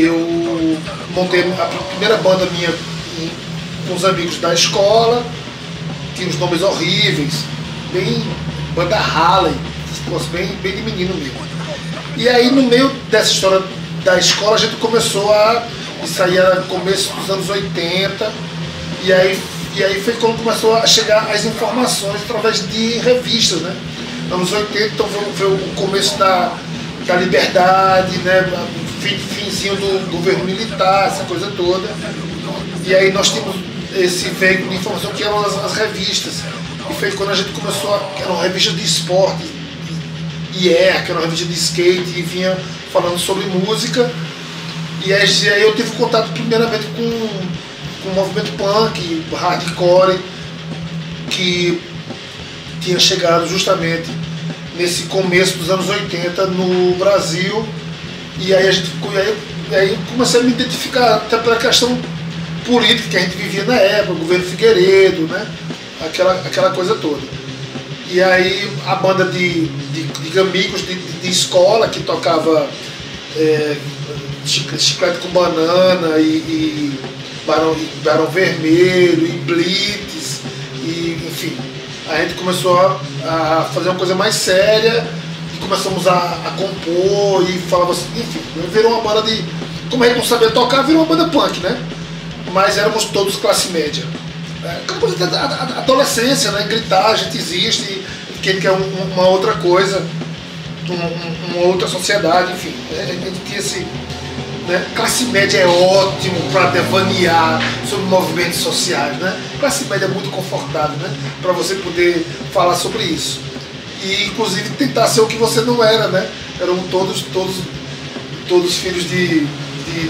eu montei a primeira banda minha com os amigos da escola, tinha uns nomes horríveis, bem banda Harley, bem de menino mesmo. E aí no meio dessa história da escola a gente começou isso aí era começo dos anos 80, e aí foi quando começou a chegar as informações através de revistas, né? Anos 80, então foi o começo da liberdade, né? Finzinho do governo militar, essa coisa toda. E aí nós tínhamos esse veículo de informação que eram as revistas. E foi quando a gente começou, que eram revistas de esporte, que era uma revista de skate, e vinha falando sobre música. E aí eu tive contato primeiramente com o movimento punk, hardcore, que tinha chegado justamente nesse começo dos anos 80 no Brasil. E aí eu comecei a me identificar até pela questão política que a gente vivia na época, o governo Figueiredo, né? Aquela coisa toda. E aí a banda de amigos de escola que tocava Chiclete com Banana e Barão Vermelho e Blitz, e enfim, a gente começou a fazer uma coisa mais séria e começamos a compor e falava assim, enfim, virou uma banda de, como a gente não sabia tocar, virou uma banda punk, né? Mas éramos todos classe média. Aquela coisa da adolescência, né? Gritar, a gente existe, quem quer uma outra coisa, uma outra sociedade, enfim. A gente tinha esse... Né? Classe média é ótimo para devanear sobre movimentos sociais, né? Classe média é muito confortável, né? Para você poder falar sobre isso. E inclusive tentar ser o que você não era, né? Eram todos filhos de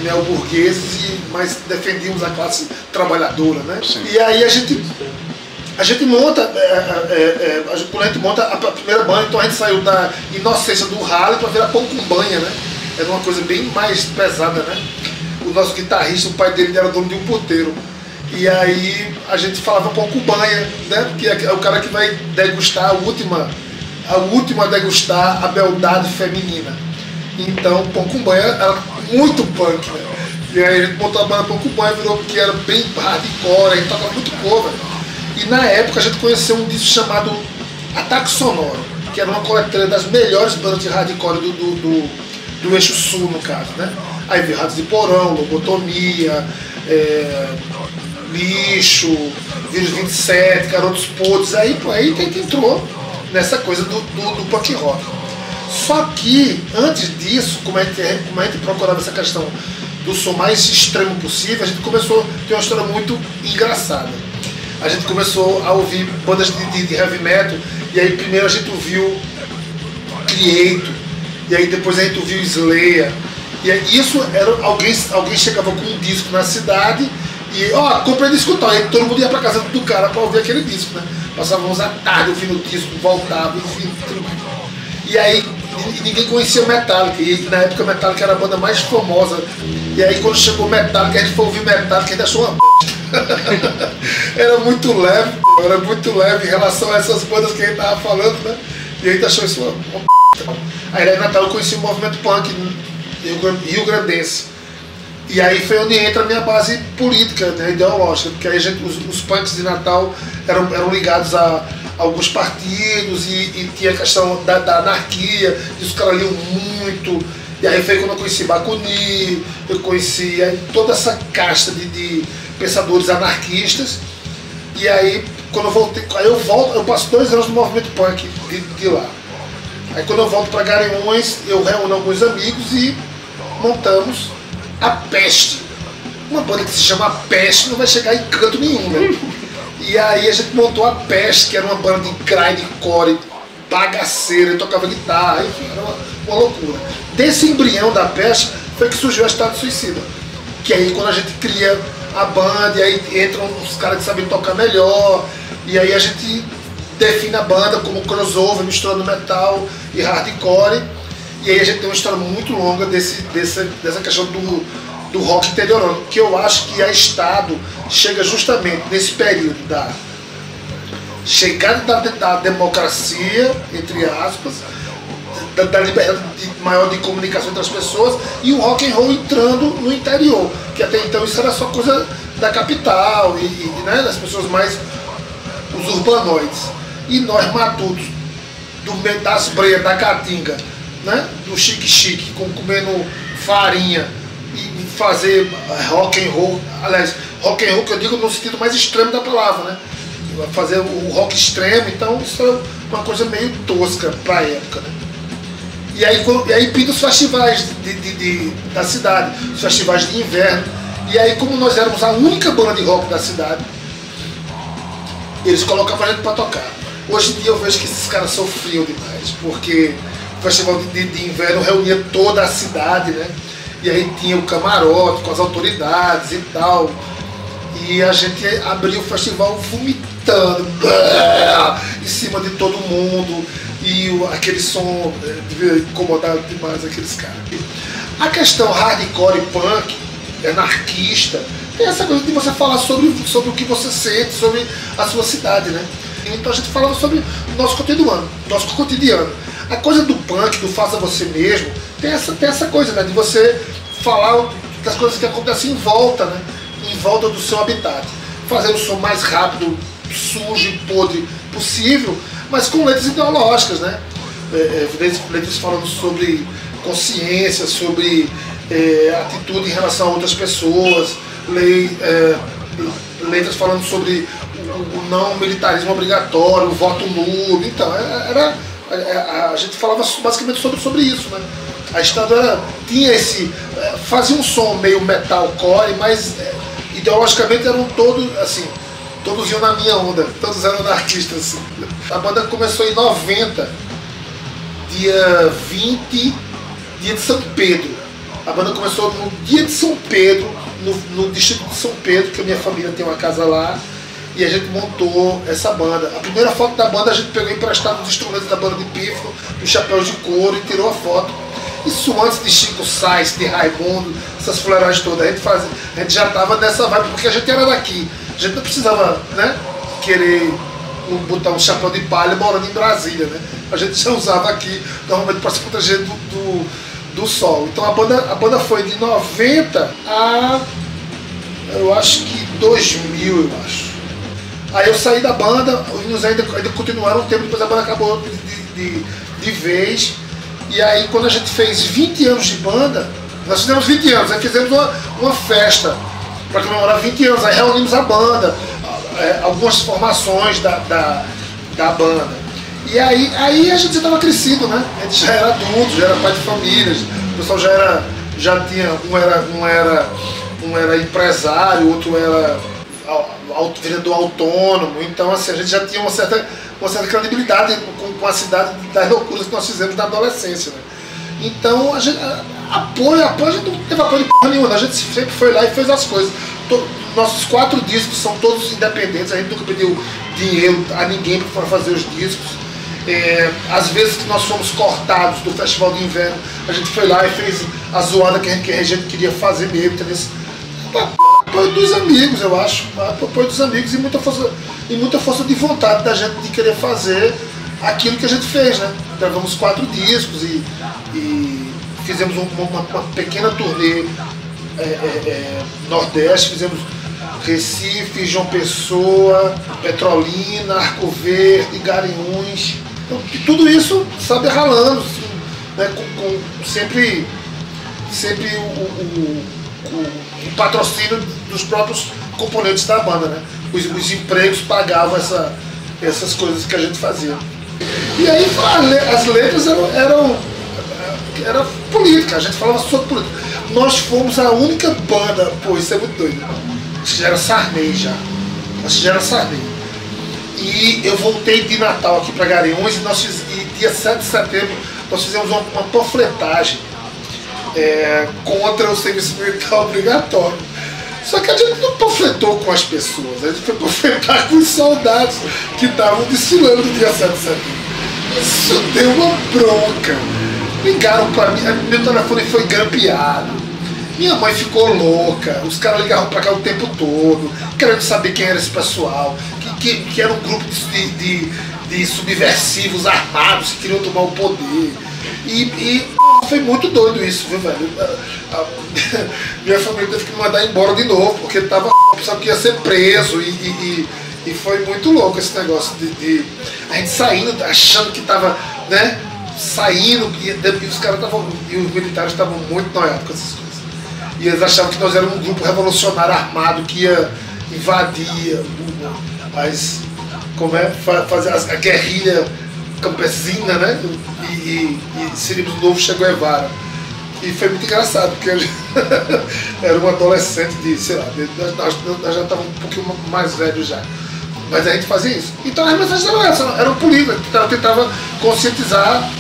neoburgueses, mas defendíamos a classe trabalhadora, né? Sim. E aí a gente monta, quando a gente monta a primeira banda, então a gente saiu da inocência do rally para virar pão com banha, né? Era uma coisa bem mais pesada, né? O nosso guitarrista, o pai dele era dono de um puteiro. E aí a gente falava pão com banha, né? Porque é o cara que vai degustar a última a degustar a beldade feminina. Então pão com banha era muito punk, né? E aí a gente montou a banda pão com banha, virou que era bem hardcore, a gente tocava muito cover. E na época a gente conheceu um disco chamado Ataque Sonoro, que era uma coletânea das melhores bandas de hardcore do eixo sul, no caso, né? Aí veio Ratos de Porão, Lobotomia, Lixo, Vírus 27, Garotos Podres, aí a gente entrou nessa coisa do punk rock. Só que, antes disso, como a gente procurava essa questão do som mais extremo possível, a gente começou a ter uma história muito engraçada. A gente começou a ouvir bandas de heavy metal, e aí primeiro a gente ouviu Creator, e aí depois a gente ouviu Slayer. E isso era alguém chegava com um disco na cidade e comprei disco tal, aí todo mundo ia pra casa do cara pra ouvir aquele disco, né? Passávamos a tarde ouvindo o disco, voltava, enfim, tudo mais. E aí ninguém conhecia o Metallica, e na época o Metallica era a banda mais famosa. E aí quando chegou o Metallica, a gente foi ouvir Metallica, a gente achou uma era muito leve em relação a essas bandas que a gente tava falando, né? E a gente achou isso uma Aí em Natal eu conheci o movimento punk rio-grandense. E aí foi onde entra a minha base política, né, ideológica, porque aí os punks de Natal eram ligados a alguns partidos e tinha a questão da anarquia, e os caras liam muito. E aí foi quando eu conheci Bakunin, eu conheci toda essa casta de pensadores anarquistas. E aí quando eu voltei, eu passo 2 anos no movimento punk de lá. Aí quando eu volto para Garanhuns, eu reúno alguns amigos e montamos a Peste. Uma banda que se chama Peste não vai chegar em canto nenhum, né? E aí a gente montou a Peste, que era uma banda de grindcore, bagaceira, e tocava guitarra, enfim, era uma loucura. Desse embrião da Peste foi que surgiu a Estado Suicida. Que aí quando a gente cria a banda, e aí entram os caras que sabem tocar melhor, e aí a gente define a banda como crossover, misturando metal e hardcore. E aí a gente tem uma história muito longa dessa questão do rock interiorano, que eu acho que a Estado chega justamente nesse período da chegada da democracia, entre aspas, da liberdade maior de comunicação entre as pessoas, e o rock and roll entrando no interior, que até então isso era só coisa da capital né, das pessoas mais, os urbanoides. E nós matutos, do meio das breias, da caatinga, né, do chique-chique, comendo farinha, e fazer rock and roll, aliás, rock and roll que eu digo no sentido mais extremo da palavra, né? Fazer o rock extremo, então isso é uma coisa meio tosca pra época, né? E aí pinta os festivais da cidade, os festivais de inverno. E aí, como nós éramos a única banda de rock da cidade, eles colocavam a gente pra tocar. Hoje em dia eu vejo que esses caras sofriam demais, porque o festival de inverno reunia toda a cidade, né? E aí tinha o camarote com as autoridades e tal. E a gente abriu o festival vomitando em cima de todo mundo. E aquele som devia incomodar demais aqueles caras. A questão hardcore e punk, anarquista, tem essa coisa de você falar sobre o que você sente, sobre a sua cidade, né? Então a gente falava sobre o nosso cotidiano. A coisa do punk, do faça você mesmo, tem essa coisa, né? De você falar das coisas que acontecem em volta, né? Em volta do seu habitat. Fazer o som mais rápido, sujo e podre possível, mas com letras ideológicas, né? Letras falando sobre consciência, sobre atitude em relação a outras pessoas, letras falando sobre o não militarismo obrigatório, o voto nulo. Então, a gente falava basicamente sobre isso, né? A Estado tinha fazia um som meio metalcore, mas ideologicamente eram todos, assim, todos iam na minha onda, todos eram anarquistas, assim. A banda começou em 90, dia 20, dia de São Pedro. A banda começou no dia de São Pedro, no distrito de São Pedro, que a minha família tem uma casa lá, e a gente montou essa banda. A primeira foto da banda a gente pegou emprestado os instrumentos da banda de pífano, os chapéus de couro, e tirou a foto. Isso antes de Chico Sainz, de Raimundo, essas fuleiragens todas. A gente já estava nessa vibe, porque a gente era daqui. A gente não precisava, né, querer botar um chapéu de palha morando em Brasília, né? A gente já usava aqui, normalmente, para se proteger do sol. Então a banda foi de 90 a, eu acho que 2000, eu acho. Aí eu saí da banda, os meninos ainda continuaram um tempo, depois a banda acabou de vez. E aí quando a gente fez 20 anos de banda, nós fizemos 20 anos, aí fizemos uma festa para comemorar 20 anos, aí reunimos a banda, algumas formações da banda. E aí a gente já estava crescido, né? A gente já era adulto, já era pai de famílias, o pessoal já tinha, um era empresário, outro era vendedor autônomo, então assim, a gente já tinha uma certa credibilidade com a cidade das loucuras que nós fizemos na adolescência, né? Então a gente, apoio a gente não teve apoio de porra nenhuma, a gente sempre foi lá e fez as coisas. Nossos 4 discos são todos independentes, a gente nunca pediu dinheiro a ninguém para fazer os discos. Às vezes que nós fomos cortados do Festival de Inverno, a gente foi lá e fez a zoada que a gente queria fazer mesmo, entendeu? Apoio dos amigos, eu acho. Apoio dos amigos e muita força de vontade da gente de querer fazer aquilo que a gente fez, né? Gravamos 4 discos e fizemos uma pequena turnê Nordeste, fizemos Recife, João Pessoa, Petrolina, Arco Verde, Garanhuns. Então, tudo isso, sabe, ralando, assim, né? Sempre o patrocínio dos próprios componentes da banda, né? Os empregos pagavam essas coisas que a gente fazia. E aí as letras eram política, a gente falava sobre política. Nós fomos a única banda, pô, isso é muito doido. Acho que já era Sarney já. Acho que já era Sarney. E eu voltei de Natal aqui para Garanhuns e dia 7 de setembro nós fizemos uma panfletagem contra o serviço militar obrigatório. Só que a gente não panfletou com as pessoas, a gente foi panfletar com os soldados que estavam desfilando no dia 7 de setembro. Isso deu uma bronca. Ligaram para mim, meu telefone foi grampeado. Minha mãe ficou louca, os caras ligavam para cá o tempo todo, querendo saber quem era esse pessoal, que era um grupo de subversivos armados que queriam tomar o poder. E foi muito doido isso, viu, velho? Minha família teve que me mandar embora de novo, porque tava pensando que ia ser preso e foi muito louco esse negócio de a gente saindo, achando que tava, né, saindo, e os caras estavam, e os militares estavam muito noiados com essas coisas. E eles achavam que nós éramos um grupo revolucionário armado que ia invadir, mas como é, fazer a guerrilha campesina, né? E seríamos o novo Che Guevara. E foi muito engraçado, porque eu era um adolescente de, sei lá, nós já estávamos um pouquinho mais velhos já. Mas a gente fazia isso. Então as mensagens eram essas, eram políticas. Eu tentava conscientizar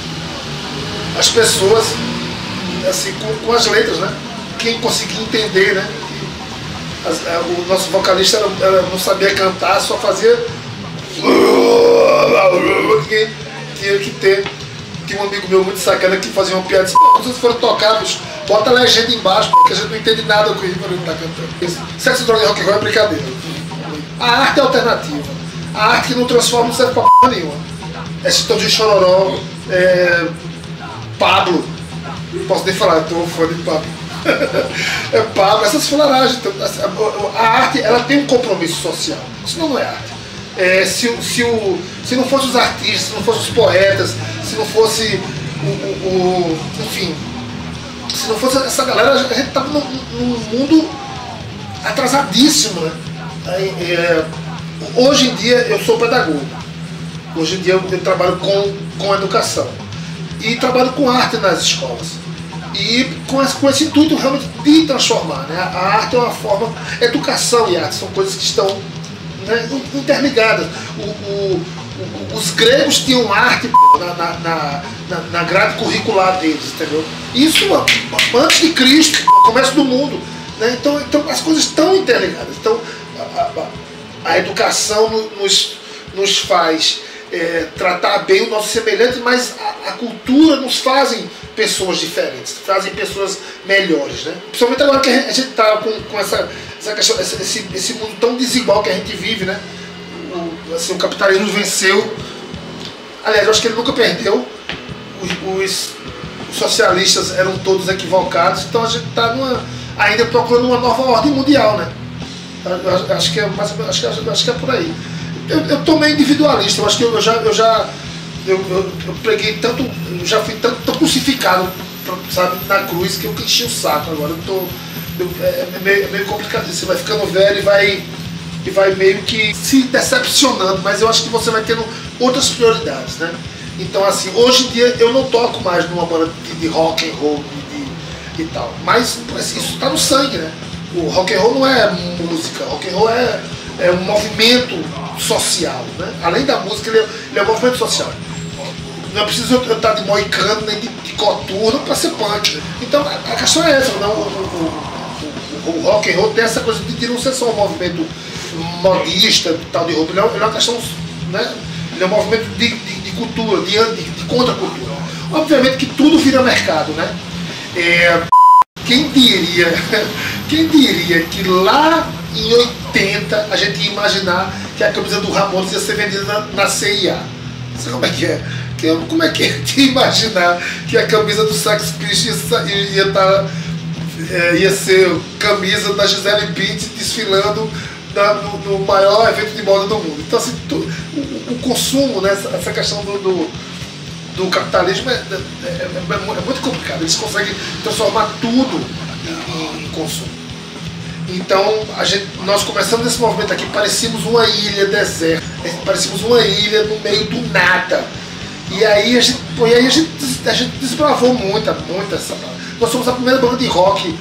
as pessoas assim, com as letras, né? Quem conseguia entender, né? O nosso vocalista não sabia cantar, só fazia. Tinha que ter. Tinha um amigo meu muito sacana que fazia uma piada assim: quando vocês forem tocar, bicho, bota a legenda embaixo, porque a gente não entende nada com ele quando ele tá cantando. Sexo, droga e rock and roll é brincadeira. A arte é alternativa. A arte que não transforma não serve pra porra nenhuma. Esse tom de Chororó, Pablo, não posso nem falar, eu tô fã de Pablo. Pablo, essas fularagens. A arte, ela tem um compromisso social, senão não é arte. Se não fosse os artistas, se não fosse os poetas, se não fosse enfim, se não fosse essa galera, a gente tava num mundo atrasadíssimo, né? Hoje em dia eu sou pedagogo. Hoje em dia eu trabalho com educação e trabalho com arte nas escolas. E com esse intuito realmente de transformar, né? A arte é uma forma, educação e arte são coisas que estão, né, interligadas. Os gregos tinham arte na grade curricular deles, entendeu? Isso antes de Cristo, no começo do mundo, né? Então as coisas estão interligadas. Então a educação nos faz tratar bem o nosso semelhante, mas a cultura nos fazem pessoas diferentes, fazem pessoas melhores, né? Principalmente agora que a gente está com essa questão, esse mundo tão desigual que a gente vive, né? O capitalismo venceu. Aliás, eu acho que ele nunca perdeu. Os socialistas eram todos equivocados, então a gente está ainda procurando uma nova ordem mundial, né? Acho que é por aí. Eu tô meio individualista, eu acho que eu preguei tanto, eu já fui tão crucificado, sabe, na cruz, que eu enchi o saco agora. É meio complicado. Você vai ficando velho e vai meio que se decepcionando, mas eu acho que você vai tendo outras prioridades, né? Então, assim, hoje em dia eu não toco mais numa banda de rock and roll e tal, mas isso está no sangue, né? O rock and roll não é música, o rock and roll é um movimento social, né? Além da música, ele é um movimento social. Não é preciso eu estar de moicano nem de coturno para ser punk. Então a questão é essa, não? O rock and roll tem essa coisa de não ser só um movimento modista, tal de roupa, ele é uma questão, né? Ele é um movimento de cultura, de contracultura. Obviamente que tudo vira mercado, né? Quem diria que lá em 80 a gente ia imaginar que a camisa do Ramones ia ser vendida na CIA? Sabe como é que é? Como é que a gente ia imaginar que a camisa do Sex Pistols ia ser camisa da Gisele Bündchen desfilando no maior evento de moda do mundo? Então, assim, o consumo, né, essa questão do capitalismo é muito complicado. Eles conseguem transformar tudo em consumo. Então nós começamos esse movimento aqui, parecíamos uma ilha deserta, parecíamos uma ilha no meio do nada. E aí a gente desbravou muito essa banda. Nós somos a primeira banda de rock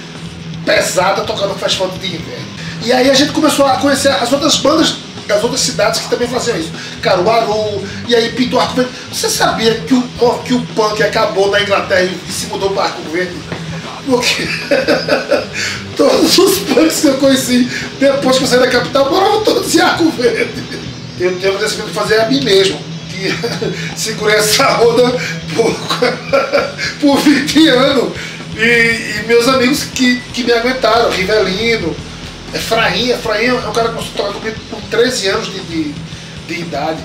pesada tocando no festival de inverno. E aí a gente começou a conhecer as outras bandas das outras cidades que também faziam isso. Caruaru, e aí pintou Arco Verde. Você sabia que o punk acabou na Inglaterra e se mudou para Arco Verde? Porque todos os punks que eu conheci depois que eu saí da capital moravam todos em Arco Verde. Eu tenho o agradecimento de fazer a mim mesmo, que segurei essa onda por 20 anos. E meus amigos que me aguentaram, Rivelino, Efraim é um cara que toca comigo com 13 anos de idade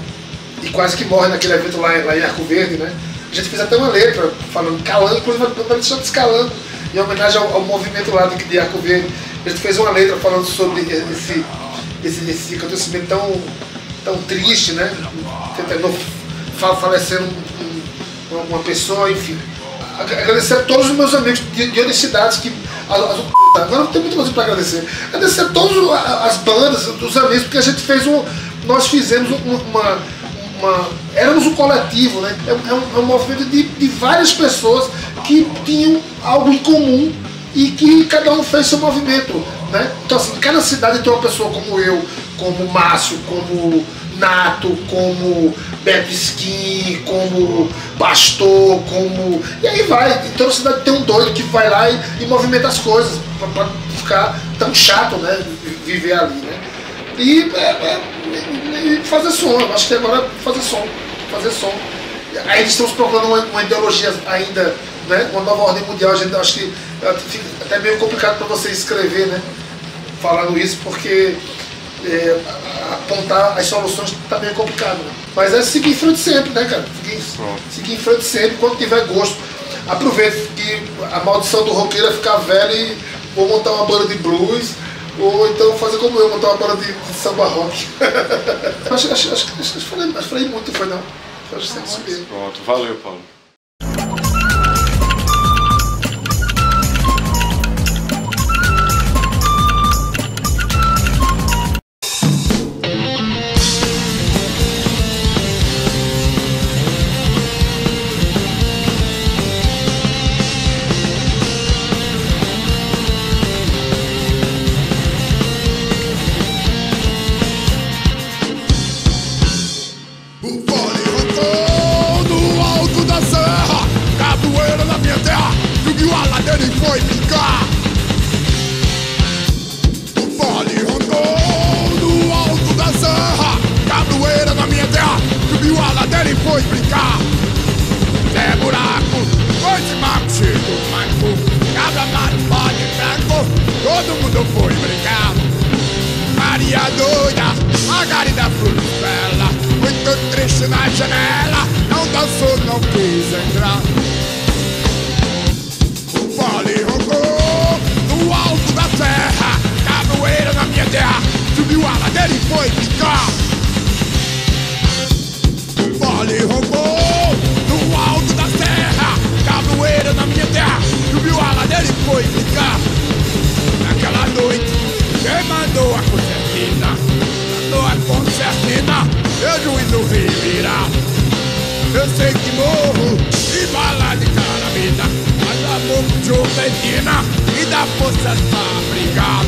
e quase que morre naquele evento lá em Arco Verde, né? A gente fez até uma letra falando Calango, inclusive vai deixar Calango, em homenagem ao movimento lá de Arco Verde. A gente fez uma letra falando sobre esse acontecimento tão triste, né? Falecendo uma pessoa, enfim. Agradecer a todos os meus amigos de outras cidades que. Agora não tem muito mais para agradecer. Agradecer a todas as bandas, os amigos, porque a gente fez nós fizemos éramos um coletivo, né? É um movimento de várias pessoas que tinham algo em comum e que cada um fez seu movimento, né? Então assim, cada cidade tem uma pessoa como eu, como Márcio, como Nato, como Beto Skin, como Pastor, como... E aí vai, em toda cidade tem um doido que vai lá e movimenta as coisas, pra ficar tão chato, né, viver ali, né? E fazer som, eu acho que agora fazer som. Aí estamos procurando uma ideologia ainda, né, uma nova ordem mundial, a gente acho que fica até meio complicado para você escrever, né, falando isso, porque apontar as soluções tá meio complicado, né? Mas é seguir em frente sempre, né, cara? Seguir em frente sempre, quando tiver gosto. Aproveite que a maldição do roqueiro é ficar velho e vou montar uma banda de blues, ou então fazer como eu, montar uma banda de samba rock. acho que falei muito, foi não. Acho que isso mesmo. Pronto, valeu, Paulo. Foi brincar. O fole rondou no alto da serra, capoeira na minha terra, subiu a ladeira e foi brincar. É buraco, foi de mato cheio do mato, cada mato pode branco, todo mundo foi brincar. Maria doida, Margarida Flores bela, muito triste na janela, não dançou, não quis entrar. Fole roncou no alto da serra, capoeira na minha terra, subiu a ladeira e foi brincar. Fole roncou no alto da serra, capoeira na minha terra, subiu a ladeira e foi brincar. Naquela noite, quem mandou a concertina? Mandou a concertina, eu juízo virar. Eu sei que morro e bala de carabina, mas a boca de Argentina e dá força pra brigar.